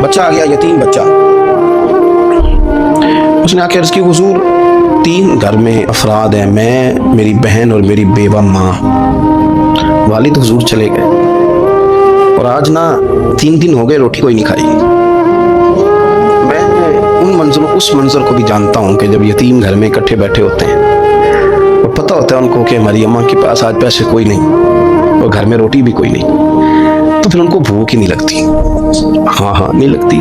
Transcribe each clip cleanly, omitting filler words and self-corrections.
بچہ آ گیا, یتیم بچہ. اس نے آ کے عرض کی حضور 3 گھر میں افراد ہیں, میں, میری بہن اور میری بیوہ ماں. والد حضور چلے گئے اور آج نہ 3 دن ہو گئے روٹی کوئی نہیں کھائی. میں اس منظر کو بھی جانتا ہوں کہ جب یتیم گھر میں اکٹھے بیٹھے ہوتے ہیں اور پتہ ہوتا ہے ان کو کہ ہماری اماں کے پاس آج پیسے کوئی نہیں اور گھر میں روٹی بھی کوئی نہیں, تو پھر ان کو بھوک ہی نہیں لگتی. ہاں نہیں لگتی.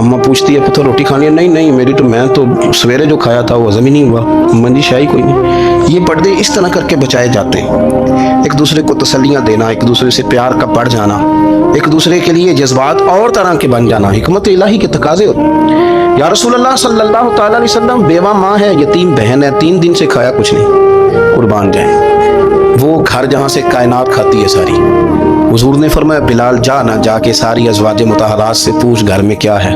اماں پوچھتی ہے پتہ روٹی کھانی ہے؟ نہیں میں تو سویرے جو کھایا تھا وہ ہضم ہی نہیں ہوا. اماں جی شاہی کوئی نہیں. یہ پردے اس طرح کر کے بچائے جاتے ہیں. ایک دوسرے کو تسلیاں دینا, ایک دوسرے سے پیار کا بڑھ جانا, ایک دوسرے کے لیے جذبات اور طرح کے بن جانا حکمت الہی کے تقاضے ہوتے ہیں. یا رسول اللہ صلی اللہ تعالیٰ علیہ وسلم, بیوہ ماں ہے, یتیم بہن ہے, 3 دن سے کھایا کچھ نہیں, قربان جائیں. وہ گھر جہاں سے کائنات کھاتی ہے ساری. حضور نے فرمایا بلال جا کے ساری ازواج مطہرات سے پوچھ گھر میں کیا ہے.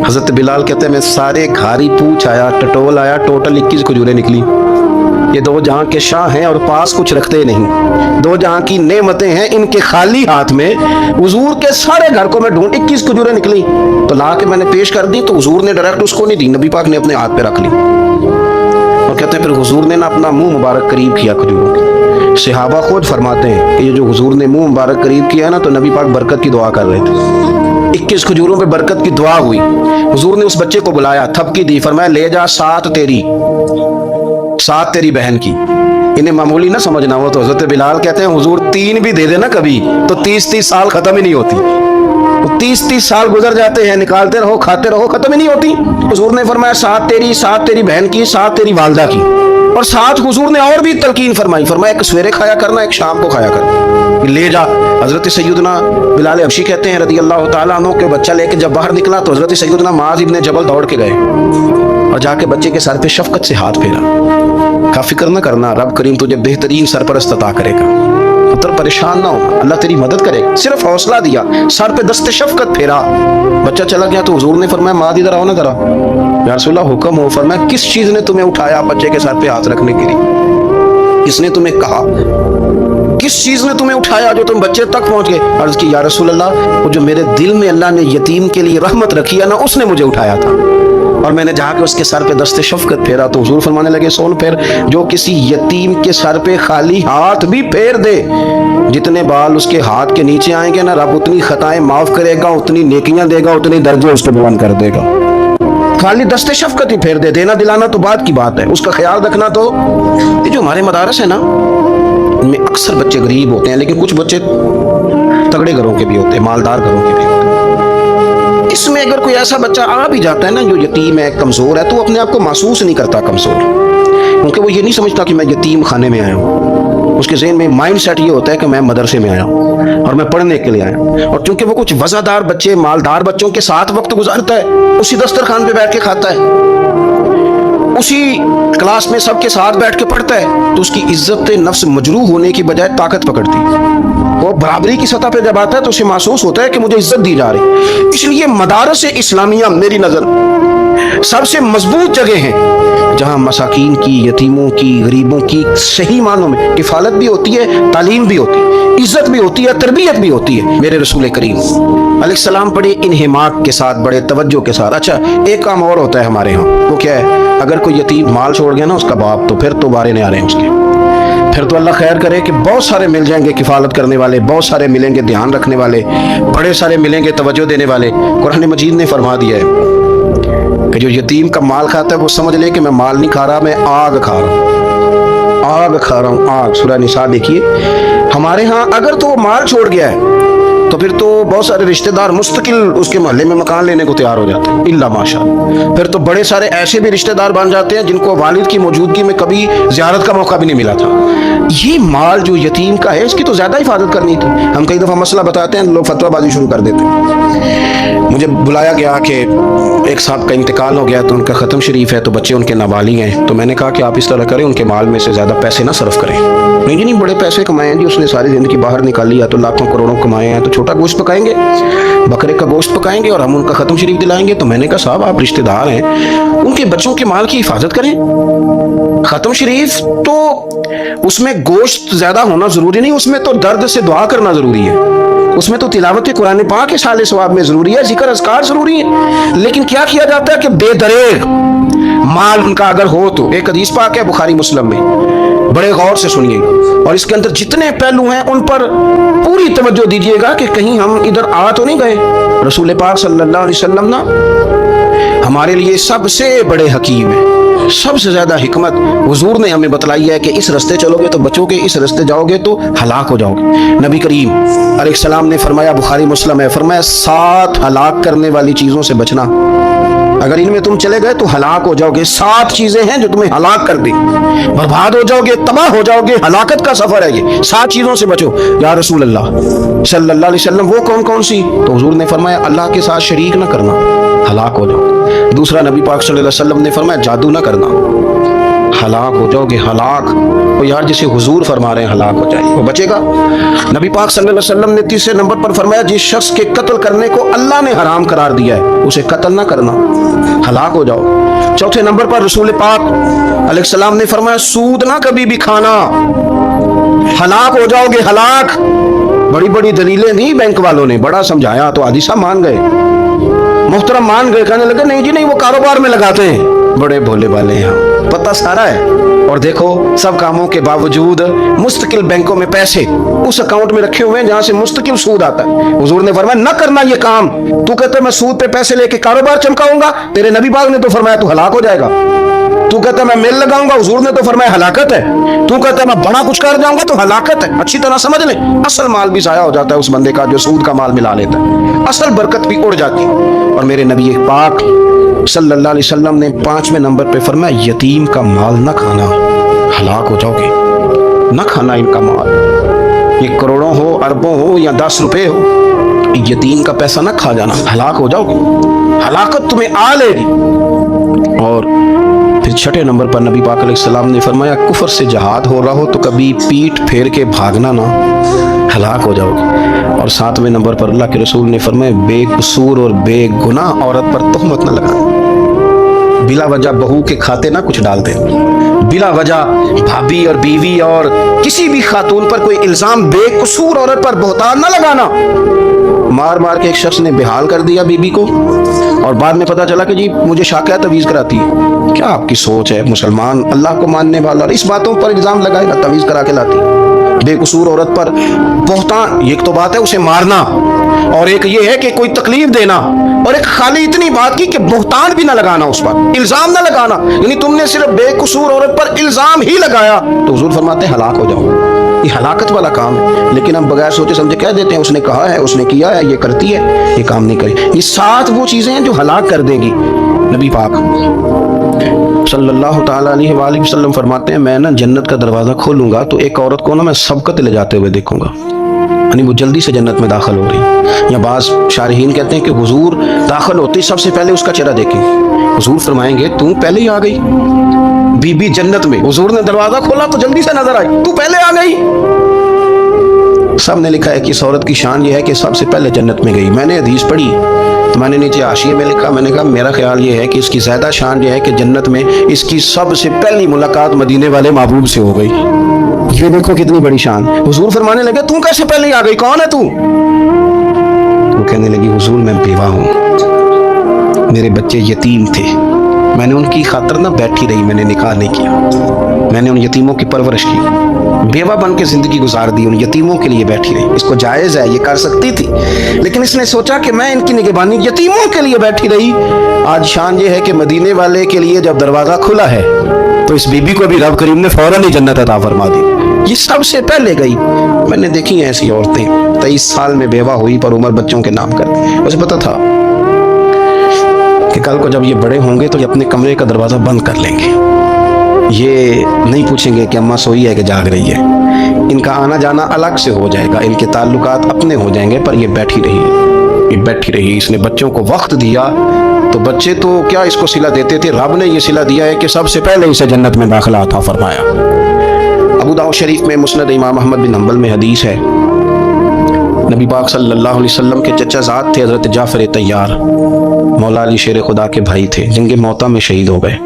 حضرت بلال کہتے ہیں میں سارے گھاری پوچھ آیا, ٹٹول آیا, ٹوٹل 21 کھجوریں نکلی. یہ 2 جہاں کے شاہ ہیں اور پاس کچھ رکھتے نہیں, 2 جہاں کی نعمتیں ہیں ان کے خالی ہاتھ میں. حضور کے سارے گھر کو میں ڈھونڈ 21 کھجوریں نکلی تو لا کے میں نے پیش کر دی, تو حضور نے ڈائریکٹ اس کو نہیں دی, نبی پاک نے اپنے ہاتھ پہ رکھ لی. اور کہتے ہیں پھر حضور نے نا اپنا منہ مبارک قریب کیا کھجوروں کے. صحابہ خود فرماتے ہیں کہ یہ جو حضور نے منہ مبارک قریب کیا نا تو نبی پاک برکت کی دعا کر رہے تھے. 21 کھجوروں پہ برکت کی دعا ہوئی. حضور نے اس بچے کو بلایا, تھپکی دی, فرمایا لے جا 7 تیری بہن کی. انہیں معمولی نہ سمجھنا ہو. تو حضرت بلال کہتے ہیں حضور 3 بھی دے دینا کبھی تو 30 سال ختم ہی نہیں ہوتی. 30 سال گزر جاتے ہیں, نکالتے رہو, کھاتے رہو, ختم ہی نہیں ہوتی. حضور نے فرمایا 7 تیری بہن کی, 7 تیری والدہ کی, اور 7 حضور نے اور بھی تلقین فرمائی. فرمایا ایک سویرے کھایا کرنا, ایک شام کو کھایا کرنا, لے جا. حضرت سیدنا بلال حبشی کہتے ہیں رضی اللہ تعالیٰ عنہ کہ بچہ لے کے جب باہر نکلا تو حضرت سیدنا معاذ ابن جبل دوڑ کے گئے اور جا کے بچے کے سر پہ شفقت سے ہاتھ پھیرا. کا فکر نہ کرنا, رب کریم تجھے بہترین سرپرست عطا کرے گا, پتر پریشان نہ ہو, اللہ تیری مدد کرے گا. صرف حوصلہ دیا, سر پہ دست شفقت پھیرا, بچہ چلا گیا. تو حضور نے فرمایا معاذ ادھر آؤ نا ذرا. یا رسول اللہ حکم ہو. فرمایا کس چیز نے تمہیں اٹھایا بچے کے سر پہ ہاتھ رکھنے کے لیے؟ کس نے تمہیں کہا؟ کس چیز نے تمہیں اٹھایا جو تم بچے تک پہنچ گئے؟ عرض کی یا رسول اللہ وہ جو میرے دل میں اللہ نے یتیم کے لیے رحمت رکھی ہے نا, اس نے مجھے اٹھایا تھا. اور میں نے جا کے اس کے سر پہ دست شفقت پھیرا تو حضور فرمانے لگے سن پھر, جو کسی یتیم کے سر پہ خالی ہاتھ بھی پھیر دے, جتنے بال اس کے ہاتھ کے نیچے آئیں گے نا رب اتنی خطائیں معاف کرے گا, اتنی نیکیاں دے گا, اتنے درجے اس کو بلند کر دے گا. خالی دست شفقت ہی پھیر دے, دینا دلانا تو بات کی بات ہے, اس کا خیال رکھنا. تو یہ جو ہمارے مدارس ہیں نا ان میں اکثر بچے غریب ہوتے ہیں, لیکن کچھ بچے تگڑے گھروں کے بھی ہوتے ہیں, مالدار گھروں کے بھی ہوتے ہیں. اس میں اگر کوئی ایسا بچہ آ بھی جاتا ہے نا جو یتیم ہے, کمزور ہے, تو وہ اپنے آپ کو محسوس نہیں کرتا کمزور, کیونکہ وہ یہ نہیں سمجھتا کہ میں یتیم خانے میں آیا ہوں. اس کے ذہن میں مائنڈ سیٹ یہ ہوتا ہے کہ میں مدرسے میں آیا ہوں اور میں پڑھنے کے لیے آیا ہوں. اور چونکہ وہ کچھ وزادار بچے, مالدار بچوں کے ساتھ وقت گزارتا ہے, اسی دسترخوان پہ بیٹھ کے کھاتا ہے, اسی کلاس میں سب کے ساتھ بیٹھ کے پڑھتا ہے, تو اس کی عزت نفس مجروح ہونے کی بجائے طاقت پکڑتی ہے. وہ برابری کی سطح پہ جب آتا ہے تو اسے محسوس ہوتا ہے کہ مجھے عزت دی جا رہی. اس لیے مدارس اسلامیہ میری نظر سب سے مضبوط جگہ ہیں جہاں مساکین کی, یتیموں کی, غریبوں کی صحیح معنوں میں کفالت بھی ہوتی ہے, تعلیم بھی ہوتی ہے, عزت بھی ہوتی ہے, تربیت بھی ہوتی ہے. میرے رسول کریم علیہ السلام بڑے انہماک کے ساتھ, بڑے توجہ کے ساتھ. اچھا ایک کام اور ہوتا ہے ہمارے ہاں, وہ کیا ہے؟ اگر کوئی یتیم مال چھوڑ گیا نا اس کا باپ, تو پھر تو بارے نہیں آ رہے ہیں اس کے. پھر تو اللہ خیر کرے کہ بہت سارے مل جائیں گے کفالت کرنے والے, بہت سارے ملیں گے دھیان رکھنے والے, بڑے سارے ملیں گے توجہ دینے والے. قرآن مجید نے فرما دیا ہے کہ جو یتیم کا مال کھاتا ہے وہ سمجھ لے کہ میں مال نہیں کھا رہا, میں آگ کھا رہا ہوں, آگ کھا رہا ہوں, آگ. سورہ نساء دیکھیے. ہمارے ہاں اگر تو وہ مال چھوڑ گیا ہے تو پھر تو بہت سارے رشتہ دار مستقل اس کے محلے میں مکان لینے کو تیار ہو جاتے ہیں, الا ماشاء اللہ. پھر تو بڑے سارے ایسے بھی رشتہ دار بن جاتے ہیں جن کو والد کی موجودگی میں کبھی زیارت کا موقع بھی نہیں ملا تھا. یہ مال جو یتیم کا ہے اس کی تو زیادہ حفاظت کرنی تھی. ہم کئی دفعہ مسئلہ بتاتے ہیں, لوگ فتویٰ بازی شروع کر دیتے ہیں. مجھے بلایا گیا کہ ایک صاحب کا انتقال ہو گیا تو ان کا ختم شریف ہے, تو بچے ان کے نابالغ ہیں, تو میں نے کہا کہ آپ اس طرح کریں, ان کے مال میں سے زیادہ پیسے نہ صرف کریں. नहीं जी नहीं, बड़े पैसे कमाए हैं जी उसने, सारी जिंदगी बाहर निकाली, या तो लाखों करोड़ों कमाए हैं, तो छोटा गोश्त पकाएंगे, बकरे का गोश्त पकाएंगे और हम उनका खत्म शरीफ दिलाएंगे। तो मैंने कहा साहब आप रिश्तेदार हैं, उनके बच्चों के माल की हिफाजत करें। खत्म शरीफ तो उसमें गोश्त ज्यादा होना जरूरी नहीं, उसमें तो दर्द से दुआ करना जरूरी है, उसमें तो तिलावत कुरान पाक के साले सवाब में जरूरी है, जिक्र अज़कार जरूरी है। लेकिन क्या किया जाता है कि बेदरेग माल उनका अगर हो तो, एक हदीस पाक है बुखारी मुस्लिम में, बड़े गौर से सुनिए और इसके अंदर जितने पहलू हैं उन पर पूरी तवज्जो दीजिएगा कि कहीं हम इधर आ तो नहीं गए। रसूल पाक सल्लल्लाहु अलैहि वसल्लम ना हमारे लिए सबसे बड़े हकीम है, सबसे ज्यादा हिकमत हुजूर ने हमें बतलाई है कि इस रास्ते चलोगे तो बचोगे, इस रास्ते जाओगे तो हलाक हो जाओगे। नबी करीम अलैहिस्सलाम ने फरमाया, बुखारी मुस्लिम है, फरमाया 7 हलाक करने वाली चीजों से बचना, अगर इनमें तुम चले गए तो हलाक हो जाओगे। 7 चीजें हैं जो तुम्हें हलाक कर दे, बर्बाद हो जाओगे, तबाह हो जाओगे, हलाकत का सफर है ये, 7 चीजों से बचो। या रसूल अल्लाह सल्लल्लाहु अलैहि वसल्लम वो कौन कौन सी? तो हुजूर ने फरमाया अल्लाह के साथ शरीक ना करना, हलाक हो जाओ। दूसरा नबी पाक सल्लल्लाहु अलैहि वसल्लम ने फरमाया जादू ना करना, हलाक हो जाओगे, हलाक। तो यार जिसे हुजूर फरमा रहे हैं हलाक हो जाए वो बचेगा। नबी पाक सल्लल्लाहु अलैहि वसल्लम ने तीसरे नंबर पर फरमाया जिस शख्स के कत्ल करने को अल्लाह ने हराम करार दिया है उसे कत्ल ना करना, हलाक हो जाओ। चौथे नंबर पर रसूल पाक अलैहिस्सलाम ने फरमाया सूद ना कभी भी खाना, हलाक हो जाओगे, हलाक। बड़ी बड़ी दलीलें दी बैंक वालों ने, बड़ा समझाया तो आदि साहब मान गए, मुहतरम मान गए, कहने लगे नहीं जी नहीं वो कारोबार में लगाते हैं, बड़े भोले वाले हैं, पता सारा है। और देखो सब कामों के बावजूद मुस्तकिल बैंकों में पैसे उस अकाउंट में रखे हुए हैं जहां से मुस्तकिल सूद आता है। हुजूर ने फरमाया न करना ये काम। तू कहता मैं सूद पे पैसे लेके कारोबार चमकाऊंगा, तेरे नबी पाक ने तो फरमाया तू हलाक हो जाएगा। तू कहता मैं मेल लगाऊंगा, हुजूर ने तो फरमाया हलाकत है। तू कहता मैं बड़ा कुछ कर जाऊंगा तो हलाकत है। अच्छी तरह समझ ले, असल माल भी जाया हो जाता है उस बंदे का जो सूद का माल मिला लेता है, असल बरकत भी उड़ जाती है। और मेरे नबी पाक सल्लल्लाहु अलैहि वसल्लम ने 5वें नंबर पे फरमाया यतीम का माल न खाना, हलाक हो जाओगे, न खाना इनका माल, ये करोड़ों हो, अरबों हो या 10 रुपए हो, यतीम का पैसा न खा जाना, हलाक हो जाओगे, हलाकत तुम्हें आ लेगी। और फिर 6ठे नंबर पर नबी पाक अलैहिस्सलाम ने फरमाया कुफर से जहाद हो रहा हो तो कभी पीठ फेर के भागना ना, हलाक हो जाओगे। और 7वें नंबर पर अल्लाह के रसूल ने फरमाया बेकसूर और बेगुनाह औरत पर तोहमत न लगाना, बिला वजह बहू के खाते ना कुछ डाल दे, बिला वजह भाभी और बीवी और किसी भी खातून पर कोई इल्जाम बेकसूर औरत पर बहतान न लगाना। मार मार के एक शख्स ने बेहाल कर दिया बीबी को और बाद में पता चला कि जी मुझे शाक़िया तवीज़ कराती है। क्या आपकी सोच है? मुसलमान अल्लाह को मानने वाला इस बातों पर इल्जाम लगाएगा, तवीज़ करा के लाती बेकसूर औरत पर बहतान। एक तो बात है उसे मारना और एक ये है कि कोई तकलीफ देना, और एक खाली इतनी बात की कि बहतान भी ना लगाना, उस पर इल्जाम ना लगाना, यानी तुमने सिर्फ बेकसूर औरत पर इल्जाम ही लगाया तो हुजूर फरमाते हैं हलाक हो जाओ। ये हलाकत वाला काम है। लेकिन हम बगैर सोचे समझे कह देते हैं उसने कहा है, उसने किया है, ये करती है, ये काम नहीं करी। ये 7 वो चीजें हैं जो हलाक कर देगी। नबी पाक सल्लल्लाहु ताला अलैहि वसल्लम फरमाते हैं मैं ना जन्नत का दरवाजा खोलूंगा तो एक औरत को ना मैं सबकत ले जाते हुए देखूंगा, यानी वो जल्दी से जन्नत में दाखिल हो रही। या बाज़ शारहीन कहते हैं कि हुजूर दाखिल होते सबसे पहले उसका चेहरा देखें, हुजूर फरमाएंगे तू पहले ही आ गई बीबी जन्नत में, हुजूर ने दरवाजा खोला तो जल्दी से नजर आई, तू पहले आ गई। सब ने लिखा है कि इस औरत की शान ये है कि सबसे पहले जन्नत में गई। मैंने हदीस पढ़ी तो मैंने नीचे हाशिए में लिखा, मैंने कहा मेरा ख्याल ये है कि इसकी ज्यादा शान ये है कि जन्नत में इसकी सबसे पहली मुलाकात मदीने वाले महबूब से हो गई। ये देखो कितनी बड़ी शान। हुजूर फरमाने लगे तू कैसे पहले आ गई, कौन है तू? वो कहने लगी हुजूर मैं बेवा हूँ, मेरे बच्चे यतीम थे, मैंने उनकी खातिर ना बैठी रही, मैंने निकाह नहीं किया, मैंने उन यतीमों की परवरिश की, बेवा बन के जिंदगी गुजार दी, उन यतीमों के लिए बैठी रही। इसको जायज़ है, ये कर सकती थी, लेकिन इसने सोचा कि मैं इनकी निगहबानी यतीमों के लिए बैठी रही। आज शान ये है कि मदीने वाले के लिए जब दरवाज़ा खुला है तो इस बीबी को भी रब करीम ने फौरन ही जन्नत अता फरमा दी, ये सबसे पहले गई। मैंने देखी हैं ऐसी औरतें 23 साल में बेवा हुई पर उम्र बच्चों के नाम कर, मुझे पता था कि कल को जब ये बड़े होंगे तो ये अपने कमरे का दरवाज़ा बंद कर लेंगे, ये नहीं पूछेंगे कि अम्मा सोई है कि जाग रही है, इनका आना जाना अलग से हो जाएगा, इनके ताल्लुकात अपने हो जाएंगे। पर ये बैठी रही, ये बैठी रही, इसने बच्चों को वक्त दिया तो बच्चे तो क्या इसको सिला देते थे, रब ने ये सिला दिया है कि सबसे पहले इसे जन्नत में दाखिला अता फरमाया। अबू दाऊद शरीफ में मुस्नद इमाम अहमद बिन हंबल में हदीस है, नबी पाक सल्लल्लाहु अलैहि वसल्लम के चचा ज़ात थे हज़रत जाफ़र तैयार, मौला अली शेर खुदा के भाई थे, जिनके मौता में शहीद हो गए।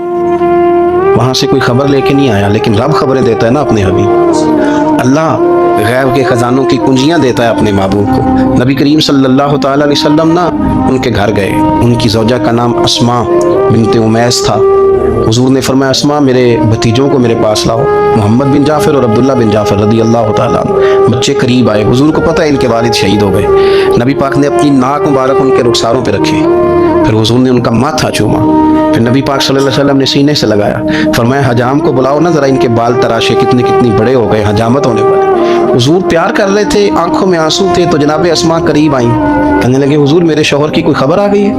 वहाँ से कोई खबर लेके नहीं आया, लेकिन रब खबरें देता है ना अपने हबीब। अल्लाह गैब के ख़जानों की कुंजियाँ देता है अपने महबूब को। नबी करीम सल्लल्लाहु ताला अलैहि वसल्लम ना उनके घर गए, उनकी ज़ौजा का नाम अस्मा बिनते उमैस था। हुजूर ने फरमाया, अस्मा मेरे भतीजों को मेरे पास लाओ, मोहम्मद बिन जाफ़र और अब्दुल्ला बिन जाफ़र रदी अल्लाह ताला। बच्चे करीब आए, हुजूर को पता है इनके वालिद शहीद हो गए। नबी पाक ने अपनी नाक मुबारक उनके रुखसारों पे रखी, फिर हुजूर ने उनका माथा चूमा, फिर नबी पाक सल्लल्लाहु अलैहि वसल्लम ने सीने से लगाया, फरमाया हजाम को बुलाओ ना ज़रा, इनके बाल तराशे, कितने कितनी बड़े हो गए, हजामत होने वाली। हुजूर प्यार कर रहे थे, आंखों में आंसू थे, तो जनाब अस्मा करीब आई, कहने लगे हुजूर मेरे शौहर की कोई खबर आ गई है?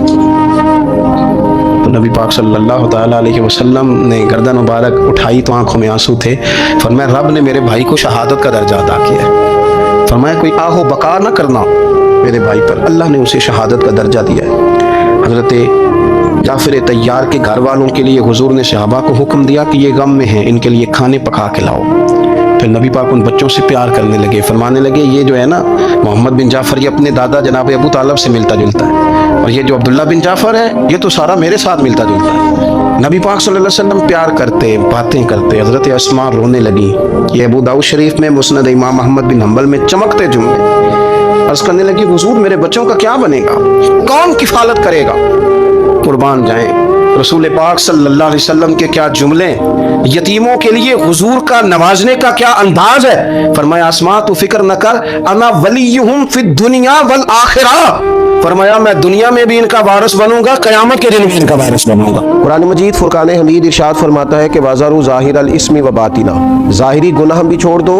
तो नबी पाक सल्लल्लाहु ताला अलैहि वसल्लम ने गर्दन मुबारक उठाई तो आंखों में आंसू थे। फरमाया रब ने मेरे भाई को शहादत का दर्जा अता किया है। फरमाया कोई आहो बका ना करना मेरे भाई पर, अल्लाह ने उसे शहादत का दर्जा दिया है। हज़रत जाफ़र तैयार के घर वालों के लिए हुजूर ने सहाबा को हुक्म दिया कि ये गम में हैं, इनके लिए खाने पका के लाओ। फिर नबी पाक उन बच्चों से प्यार करने लगे, फरमाने लगे ये जो है ना मोहम्मद बिन जाफ़र, ये अपने दादा जनाब अबू तालब से मिलता जुलता है, और ये जो अब्दुल्ला बिन जाफ़र है ये तो सारा मेरे साथ मिलता जुलता है। नबी पाक सल्लल्लाहु अलैहि वसल्लम प्यार करते, बातें करते। हज़रत अस्मा रोने लगी। ये अबू दाऊद शरीफ में मुस्नद इमाम अहमद बिन हंबल में चमकते जुमले। अर्ज़ करने लगी हुजूर मेरे बच्चों का क्या बनेगा, कौन किफ़ालत करेगा? कुर्बान जाएं रसूल पाक सल्लल्लाहु अलैहि वसल्लम के क्या जुमले, यतीमों के लिए हुजूर का नवाजने का क्या अंदाज है। फरमाया अस्मा तू फिक्र न कर, अना वलीयुहुम फिद दुनिया वल आखिरा। फरमाया मैं दुनिया में भी इनका वारिस बनूंगा, क़यामत के दिन भी इनका वारिस बनूंगा। कुरान मजीद फुरकान हमीद इरशाद फरमाता है कि वाज़ारू ज़ाहिर अल इस्मी व बातिना, ज़ाहिरी गुनाह भी छोड़ दो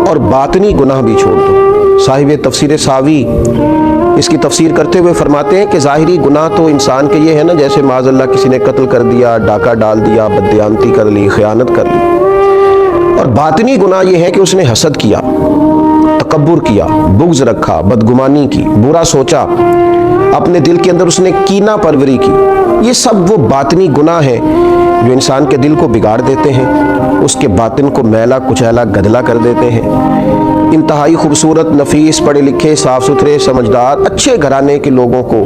और बातनी गुनाह भी छोड़ दो। साहिब तफसीर सावी इसकी तफसीर करते हुए फरमाते हैं कि ज़ाहिरी गुनाह तो इंसान के ये है ना, जैसे माज़अल्लाह किसी ने कत्ल कर दिया, डाका डाल दिया, बददियानती कर ली, खयानत कर ली। और बातिनी गुनाह ये है कि उसने हसद किया, तकब्बुर किया, बुग़्ज़ रखा, बदगुमानी की, बुरा सोचा, अपने दिल के अंदर उसने कीना परवरी की। ये सब वो बातिनी गुनाह है जो इंसान के दिल को बिगाड़ देते हैं, उसके बातिन को मैला कुचैला गदला कर देते हैं। इंतहाई खूबसूरत, नफीस, पढ़े लिखे, साफ़ सुथरे, समझदार, अच्छे घराने के लोगों को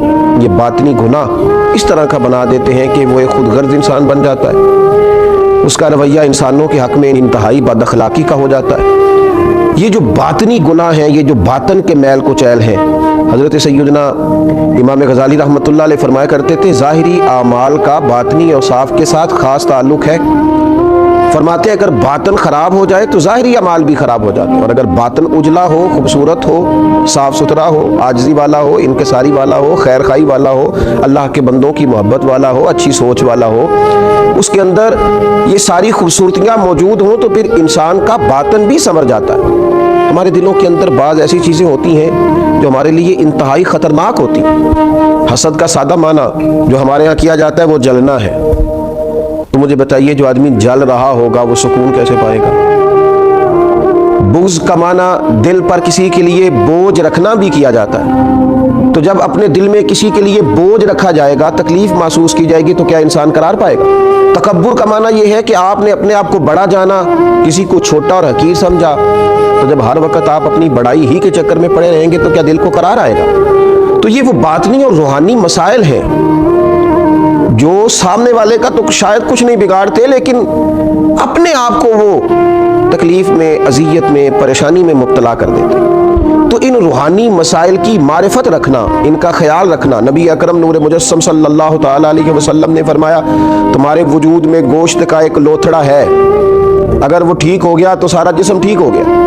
ये बातिनी गुनाह इस तरह का बना देते हैं कि वो एक खुदगर्ज इंसान बन जाता है। उसका रवैया इंसानों के हक़ में इंतहाई बदअखलाकी का हो जाता है। ये जो बातनी गुनाह है, ये जो बातन के मैल कुचैल है, हज़रत सैयदना इमाम गज़ाली रहमतुल्लाह अलैह फरमाया करते थे ज़ाहिरी आमाल का बातनी औसाफ के साथ ख़ास ताल्लुक़ है। फरमाते हैं अगर बातन ख़राब हो जाए तो ज़ाहिरी अमाल भी ख़राब हो जाते हैं, और अगर बातन उजला हो, खूबसूरत हो, साफ़ सुथरा हो, आजिज़ी वाला हो, इनकिसारी वाला हो, खैर खाई वाला हो, अल्लाह के बंदों की मोहब्बत वाला हो, अच्छी सोच वाला हो, उसके अंदर ये सारी खूबसूरतियाँ मौजूद हों, तो फिर इंसान का बातन भी संवर जाता है। हमारे दिलों के अंदर बाज़ ऐसी चीज़ें होती हैं जो हमारे लिए इंतहाई ख़तरनाक होती हैं। हसद का सादा माना जो हमारे यहाँ किया जाता है वो जलना है। तो मुझे बताइए जो आदमी जल रहा होगा वो सुकून कैसे पाएगा? बुग़्ज़ का माना दिल पर किसी के लिए बोझ रखना भी किया जाता है। तो जब अपने दिल में किसी के लिए बोझ रखा जाएगा, तकलीफ महसूस की जाएगी, तो क्या इंसान करार पाएगा? तकब्बुर का माना यह है कि आपने अपने आप को बड़ा जाना, किसी को छोटा और हकीर समझा। तो जब हर वक्त आप अपनी बड़ाई ही के चक्कर में पड़े रहेंगे तो क्या दिल को करार आएगा? तो ये वो बातनी और रूहानी मसाइल हैं जो सामने वाले का तो शायद कुछ नहीं बिगाड़ते, लेकिन अपने आप को वो तकलीफ में, अजियत में, परेशानी में मुब्तला कर देते। तो इन रूहानी मसाइल की मारिफत रखना, इनका ख्याल रखना। नबी अकरम नूर मुजस्सम सल्लल्लाहु ताला अलैहि वसल्लम ने फरमाया तुम्हारे वजूद में गोश्त का एक लोथड़ा है, अगर वो ठीक हो गया तो सारा जिस्म ठीक हो गया,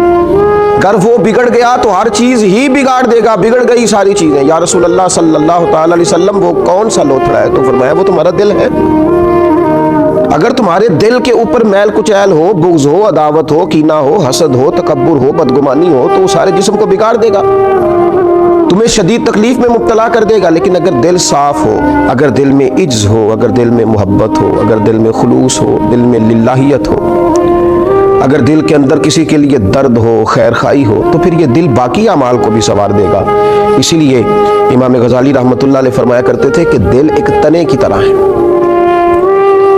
अगर वो बिगड़ गया तो हर चीज ही बिगाड़ देगा, बिगड़ गई सारी चीजें। या रसूल अल्लाह सल्लल्लाहु ताला अलैहि वसल्लम वो कौन सा लोथड़ा है? तो फरमाया वो तुम्हारा दिल है। अगर तुम्हारे दिल के ऊपर मैल कुचैल हो, बुग़्ज़ हो, अदावत हो, कीना हो, हसद हो, तकब्बुर हो, बदगुमानी हो, तो वो सारे जिस्म को बिगाड़ देगा, तुम्हें शदीद तकलीफ में मुब्तला कर देगा। लेकिन अगर दिल साफ हो, अगर दिल में इज्ज़ हो, अगर दिल में मोहब्बत हो, अगर दिल में खुलूस हो, दिल में लिल्लाहियत हो, अगर दिल के अंदर किसी के लिए दर्द हो, खैर खाई हो, तो फिर ये दिल बाकी अमाल को भी संवार देगा। इसीलिए इमाम गज़ाली रहमतुल्लाह अलैह फरमाया करते थे कि दिल एक तने की तरह है।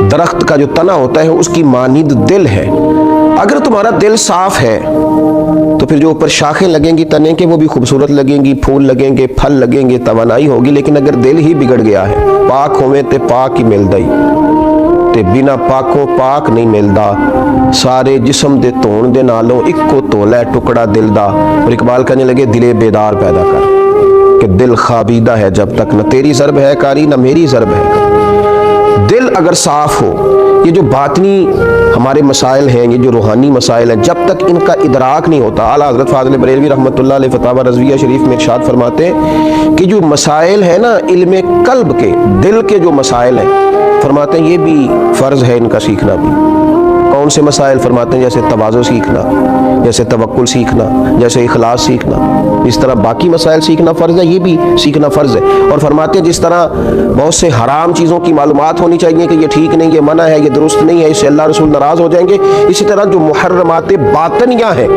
दरख्त का जो तना होता है उसकी मानिद दिल है। अगर तुम्हारा दिल साफ है तो फिर जो ऊपर शाखें लगेंगी तने के वो भी खूबसूरत लगेंगी, फूल लगेंगे, फल लगेंगे, तवानाई होगी। लेकिन अगर दिल ही बिगड़ गया है, पाक होवे ते पाक ही मिलदा ही ते बिना पाकों पाक नहीं मिलदा। सारे जिस्म दे धोण दे नालों इक्को धोला टुकड़ा दिल दा। और इकबाल कहने लगे दिले बेदार पैदा कर कि दिल खाबीदा है जब तक, न तेरी ज़रब है कारी न मेरी ज़रब है कारी। दिल अगर साफ हो, ये जो बातनी हमारे मसाइल हैं, ये जो रूहानी मसाइल हैं, जब तक इनका इदराक नहीं होता। आला हज़रत फ़ाज़िल बरेलवी रहमतुल्लाह अलैह फतावा रज़विया शरीफ में इरशाद फरमाते हैं कि जो मसाइल है ना इल्म कल्ब के, दिल के जो मसाइल हैं, फरमाते हैं ये भी फ़र्ज़ है इनका सीखना भी। कौन से मसाइल? फरमाते हैं जैसे तवाज़ु सीखना, जैसे तवक्कुल सीखना, जैसे इखलास सीखना। इस तरह बाकी मसाइल सीखना फ़र्ज़ है, ये भी सीखना फ़र्ज़ है। और फरमाते हैं जिस तरह बहुत से हराम चीज़ों की मालूमात होनी चाहिए कि ये ठीक नहीं, ये मना है, ये दुरुस्त नहीं है, इससे अल्लाह रसूल नाराज़ हो जाएंगे, इसी तरह जो मुहर्रमात बातनियाँ हैं,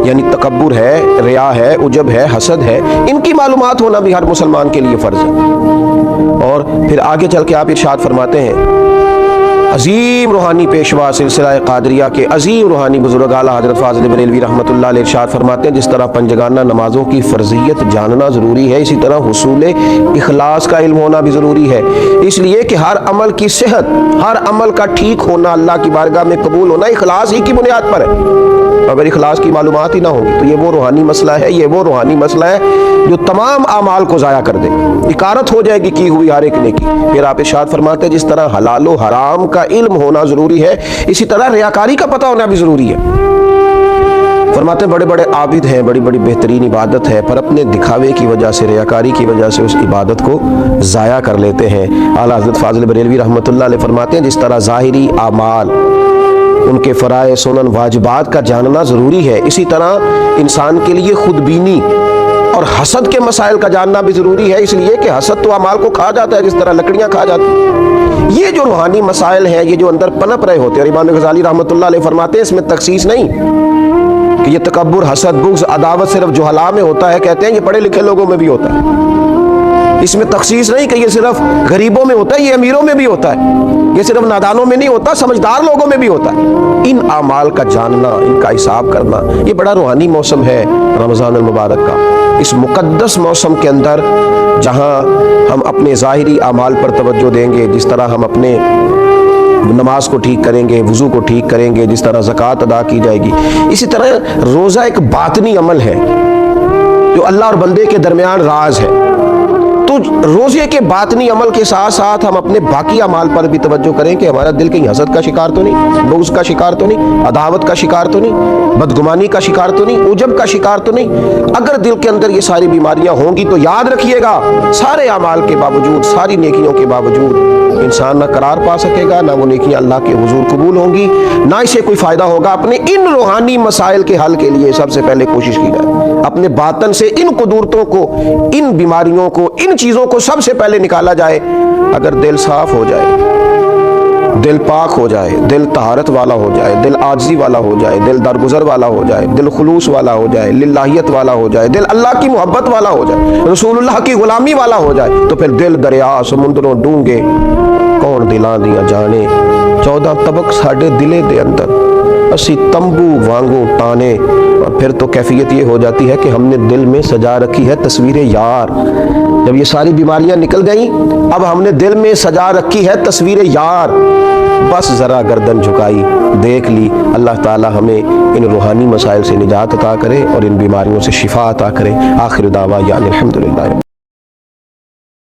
यानी तकब्बुर है, रिया है, उजब है, हसद है, इनकी मालूमात होना भी हर मुसलमान के लिए फ़र्ज़ है। और फिर आगे चल के आप इरशाद फरमाते हैं अजीम रूहानी पेशवा सिलसिला कादरिया के अजीम रूहानी बुजुर्ग आला हज़रत फ़ाज़िल बरेलवी रहमतुल्लाह अलैह इरशाद फरमाते हैं जिस तरह पंजगाना नमाजों की फ़र्ज़ियत जानना ज़रूरी है, इसी तरह हुसूल इखलास का इल्म होना भी ज़रूरी है। इसलिए कि हर अमल की सेहत, हर अमल का ठीक होना, अल्लाह की बारगाह में कबूल होना इखलास ही की बुनियाद पर है। अगर इखलास की मालूमात ही ना होगी तो ये वो रूहानी मसला है, ये वो रूहानी मसला है जो तमाम आमाल को ज़ाया कर दे, इकारत हो जाएगी की हुई हर एक ने की। फिर आप इरशाद फरमाते हैं जिस तरह हलाल व हराम का इल्म होना ज़रूरी है, इसी तरह रियाकारी का पता होना भी ज़रूरी है। फरमाते बड़े बड़े आबिद हैं, बड़ी बड़ी बेहतरीन इबादत है, पर अपने दिखावे की वजह से, रियाकारी की वजह से उस इबादत को ज़ाया कर लेते हैं। आला हज़रत फ़ाज़िल बरेलवी रहमतुल्लाह अलैह फरमाते हैं जिस तरह ज़ाहिरी आमाल, उनके फ़राए सुनन वाजिबात का जानना ज़रूरी है, इसी तरह इंसान के लिए खुदबीनी और हसद के मसाइल का जानना भी ज़रूरी है। इसलिए कि हसद तो अमाल को खा जाता है जिस तरह लकड़ियाँ खा जाती हैं। ये जो रूहानी मसाइल हैं, ये जो अंदर पनप रहे होते हैं, इमाम गज़ाली रहमतुल्लाह अलैह फरमाते हैं इसमें तखसीस नहीं कि ये तकब्बुर, हसद, बुग़्ज़, अदावत सिर्फ जुहला में होता है। कहते हैं ये पढ़े लिखे लोगों में भी होता है। इसमें तखसीस नहीं कि ये सिर्फ गरीबों में होता है, ये अमीरों में भी होता है, ये सिर्फ नादानों में नहीं होता, समझदार लोगों में भी होता है। इन आमाल का जानना, इनका हिसाब करना, ये बड़ा रूहानी मौसम है रमज़ान अल मुबारक का। इस मुक़द्दस मौसम के अंदर जहाँ हम अपने ज़ाहिरी आमाल पर तवज्जो देंगे, जिस तरह हम अपने नमाज को ठीक करेंगे, वज़ू को ठीक करेंगे, जिस तरह ज़कात अदा की जाएगी, इसी तरह रोज़ा एक बातनी अमल है जो अल्लाह और बंदे के दरमियान राज है। तो रोज़े के बातनी अमल के साथ साथ हम अपने बाकी अमाल पर भी तवज्जो करें कि हमारा दिल कहीं हसद का शिकार तो नहीं, बुग़्ज़ का शिकार तो नहीं, अदावत का शिकार तो नहीं, बदगुमानी का शिकार तो नहीं, उजब का शिकार तो नहीं। अगर दिल के अंदर ये सारी बीमारियां होंगी तो याद रखिएगा सारे अमाल के बावजूद, सारी नेकियों के बावजूद इंसान ना करार पा सकेगा, ना वो नेकियां अल्लाह के हुजूर कबूल होंगी, ना इसे कोई फ़ायदा होगा। अपने इन रूहानी मसाइल के हल के लिए सबसे पहले कोशिश की जाए, अपने बातन से इन कुदूरतों को, इन बीमारियों को, इन चीज़ों को सबसे पहले निकाला जाए। अगर दिल साफ हो जाए, दिल पाक हो जाए, दिल तहारत वाला हो जाए, दिल आजिज़ी वाला हो जाए, दिल दरगुजर वाला हो जाए, दिल खुलूस वाला हो जाए, लिल्लाहियत वाला हो जाए, दिल अल्लाह की मोहब्बत वाला हो जाए, रसूलुल्लाह की गुलामी वाला हो जाए, तो फिर दिल दरिया समुंदरों डूंगे कौन दिलां दियां जाने। 14 तबक साढ़े दिले दे अंदर असी तंबू वांगू ताने। और फिर तो कैफियत ये हो जाती है कि हमने दिल में सजा रखी है तस्वीर यार। जब ये सारी बीमारियां निकल गई, अब हमने दिल में सजा रखी है तस्वीर यार। बस ज़रा गर्दन झुकाई, देख ली। अल्लाह ताला हमें इन रूहानी मसाइल से निजात अता करे और इन बीमारियों से शिफा अता करे। आखिर दावा या अल्हम्दुलिल्लाह।